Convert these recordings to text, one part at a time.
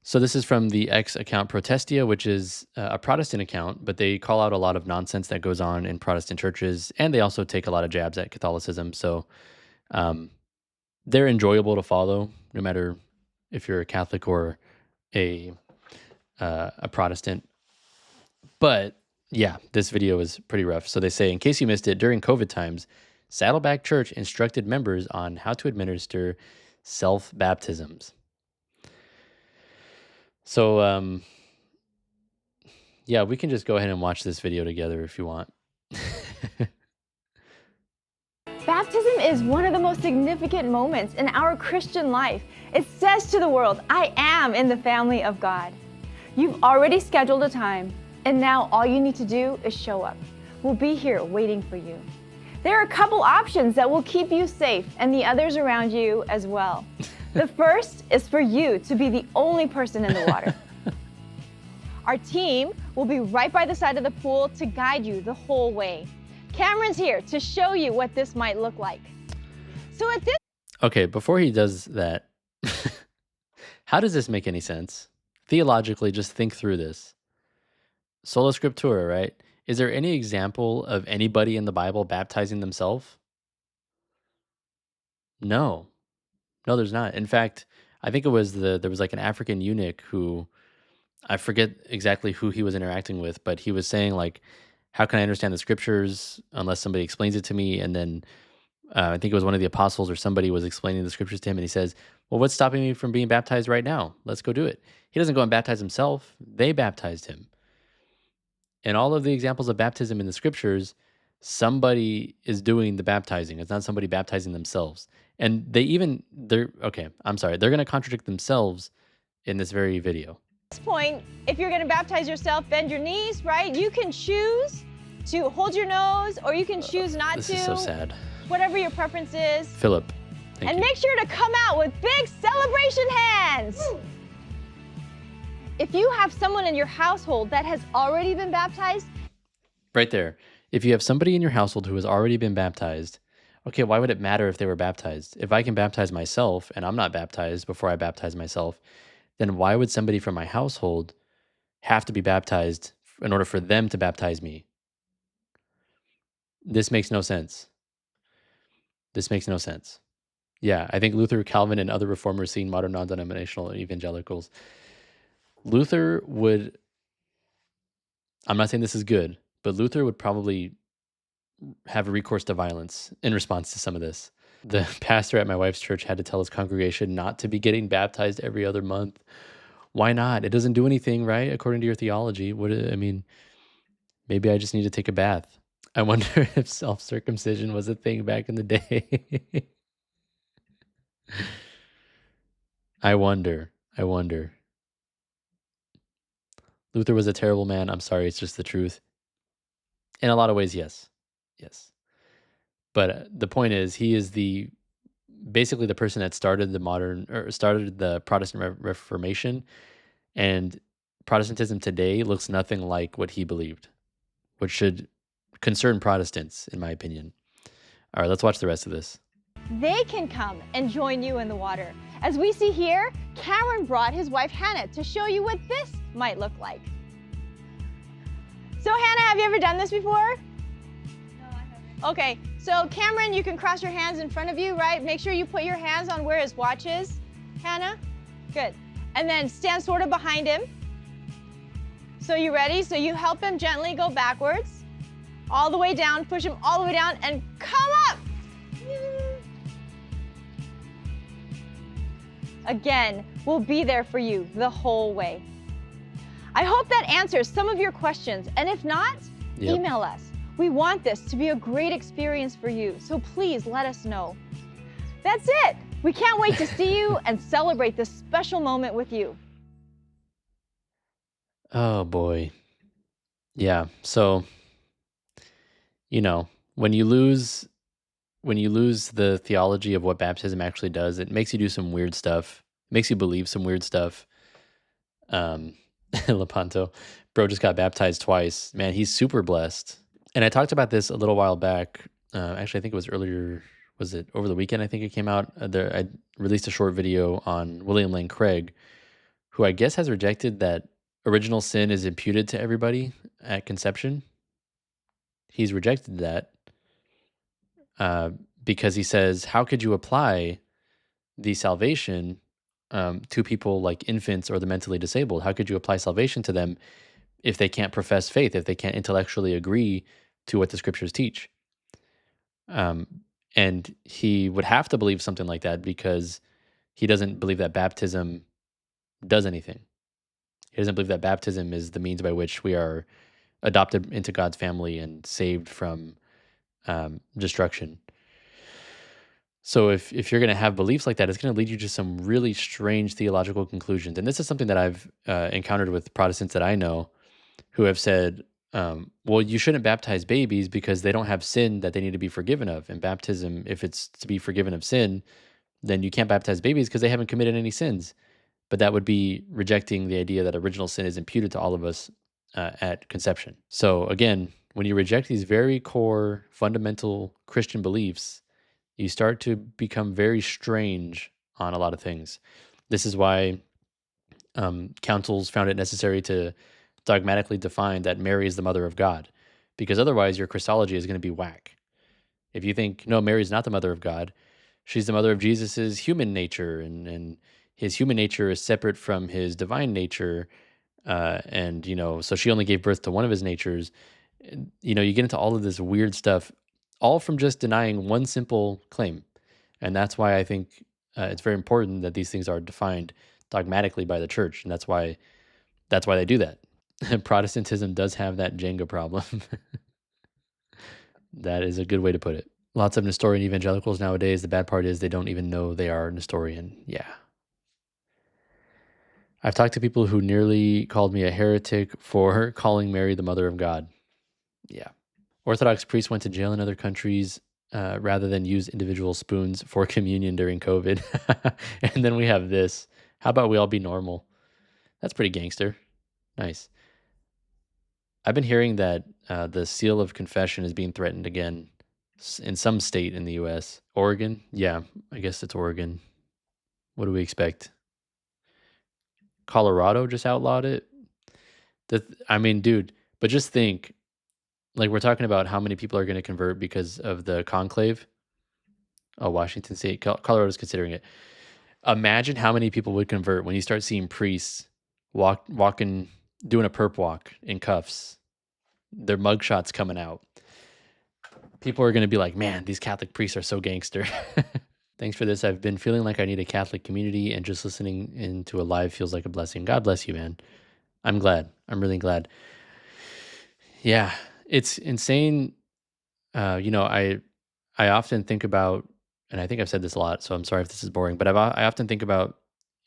So this is from the X account Protestia, which is a Protestant account, but they call out a lot of nonsense that goes on in Protestant churches, and they also take a lot of jabs at Catholicism. So um, they're enjoyable to follow, no matter if you're a Catholic or a Protestant. But yeah, this video is pretty rough. So they say, in case you missed it, during COVID times, Saddleback Church instructed members on how to administer self-baptisms. So, yeah, we can just go ahead and watch this video together if you want. Baptism is one of the most significant moments in our Christian life. It says to the world, I am in the family of God. You've already scheduled a time, and now all you need to do is show up. We'll be here waiting for you. There are a couple options that will keep you safe and the others around you as well. The first is for you to be the only person in the water. Our team will be right by the side of the pool to guide you the whole way. Cameron's here to show you what this might look like. So at this... Okay, before he does that, how does this make any sense? Theologically, just think through this. Sola Scriptura, right? Is there any example of anybody in the Bible baptizing themselves? No. No, there's not. In fact, I think it was there was like an African eunuch who, I forget exactly who he was interacting with, but he was saying like, how can I understand the scriptures unless somebody explains it to me? And then I think it was one of the apostles or somebody was explaining the scriptures to him, and he says, well, what's stopping me from being baptized right now? Let's go do it. He doesn't go and baptize himself. They baptized him. And all of the examples of baptism in the scriptures, somebody is doing the baptizing. It's not somebody baptizing themselves. And they're going to contradict themselves in this very video. At this point, if you're going to baptize yourself, bend your knees, right? You can choose to hold your nose, or you can choose not to. This is so sad. Whatever your preference is. Philip, thank you. Make sure to come out with big celebration hands. Woo! If you have someone in your household that has already been baptized. Right there. If you have somebody in your household who has already been baptized, okay, why would it matter if they were baptized? If I can baptize myself and I'm not baptized before I baptize myself, then why would somebody from my household have to be baptized in order for them to baptize me? This makes no sense. This makes no sense. Yeah, I think Luther, Calvin, and other reformers seeing modern non-denominational evangelicals, Luther would, I'm not saying this is good, but Luther would probably have recourse to violence in response to some of this. The pastor at my wife's church had to tell his congregation not to be getting baptized every other month. Why not? It doesn't do anything, right? According to your theology. Maybe I just need to take a bath. I wonder if self-circumcision was a thing back in the day. I wonder. Luther was a terrible man. I'm sorry, it's just the truth. In a lot of ways, yes. But the point is, he is basically the person that started the Protestant Reformation, and Protestantism today looks nothing like what he believed, which should concern Protestants, in my opinion. All right, let's watch the rest of this. They can come and join you in the water. As we see here, Cameron brought his wife Hannah to show you what this might look like. So Hannah, have you ever done this before? No, I haven't. Okay, so Cameron, you can cross your hands in front of you, right? Make sure you put your hands on where his watch is. Hannah, good. And then stand sort of behind him. So you ready? So you help him gently go backwards, all the way down, push him all the way down, and come up. Again, we'll be there for you the whole way. I hope that answers some of your questions, and if not, email us. We want this to be a great experience for you, so please let us know. That's it. We can't wait to see you and celebrate this special moment with you. Oh boy. Yeah, so when you lose the theology of what baptism actually does, it makes you do some weird stuff. It makes you believe some weird stuff. Lepanto, bro just got baptized twice. Man, he's super blessed. And I talked about this a little while back. Actually, I think it was earlier. Was it over the weekend? I think it came out. I released a short video on William Lane Craig, who I guess has rejected that original sin is imputed to everybody at conception. He's rejected that uh, because he says, how could you apply the salvation to people like infants or the mentally disabled? How could you apply salvation to them if they can't profess faith, if they can't intellectually agree to what the scriptures teach? Um, and he would have to believe something like that because he doesn't believe that baptism does anything. He doesn't believe that baptism is the means by which we are adopted into God's family and saved from destruction. So if you're going to have beliefs like that, it's going to lead you to some really strange theological conclusions. And this is something that I've encountered with Protestants that I know who have said, well, you shouldn't baptize babies because they don't have sin that they need to be forgiven of. And baptism, if it's to be forgiven of sin, then you can't baptize babies because they haven't committed any sins. But that would be rejecting the idea that original sin is imputed to all of us at conception. So again, when you reject these very core fundamental Christian beliefs, you start to become very strange on a lot of things. This is why councils found it necessary to dogmatically define that Mary is the mother of God, because otherwise your Christology is going to be whack. If you think, no, Mary's not the mother of God, she's the mother of Jesus's human nature, and his human nature is separate from his divine nature. And, so she only gave birth to one of his natures. You get into all of this weird stuff, all from just denying one simple claim. And that's why I think it's very important that these things are defined dogmatically by the church. And that's why they do that. Protestantism does have that Jenga problem. That is a good way to put it. Lots of Nestorian evangelicals nowadays. The bad part is they don't even know they are Nestorian. Yeah. I've talked to people who nearly called me a heretic for calling Mary the mother of God. Yeah. Orthodox priests went to jail in other countries rather than use individual spoons for communion during COVID. And then we have this. How about we all be normal? That's pretty gangster. Nice. I've been hearing that the seal of confession is being threatened again in some state in the US. Oregon? Yeah, I guess it's Oregon. What do we expect? Colorado just outlawed it? I mean, dude, but just think, like, we're talking about how many people are going to convert because of the conclave. Oh, Washington State, Colorado's considering it. Imagine how many people would convert when you start seeing priests walking, doing a perp walk in cuffs, their mugshots coming out. People are going to be like, man, these Catholic priests are so gangster. Thanks for this. I've been feeling like I need a Catholic community, and just listening into a live feels like a blessing. God bless you, man. I'm glad. I'm really glad. Yeah, it's insane. I often think about, and I think I've said this a lot, so I'm sorry if this is boring, but I often think about,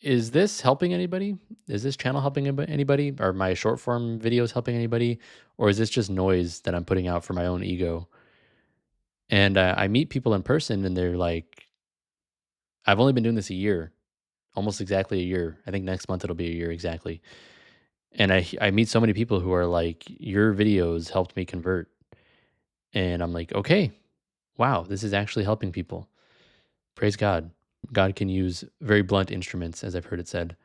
is this helping anybody? Is this channel helping anybody? Are my short form videos helping anybody? Or is this just noise that I'm putting out for my own ego? And I meet people in person and they're like, I've only been doing this a year, almost exactly a year. I think next month it'll be a year exactly. And I meet so many people who are like, your videos helped me convert. And I'm like, okay, wow, this is actually helping people. Praise God. God can use very blunt instruments, as I've heard it said.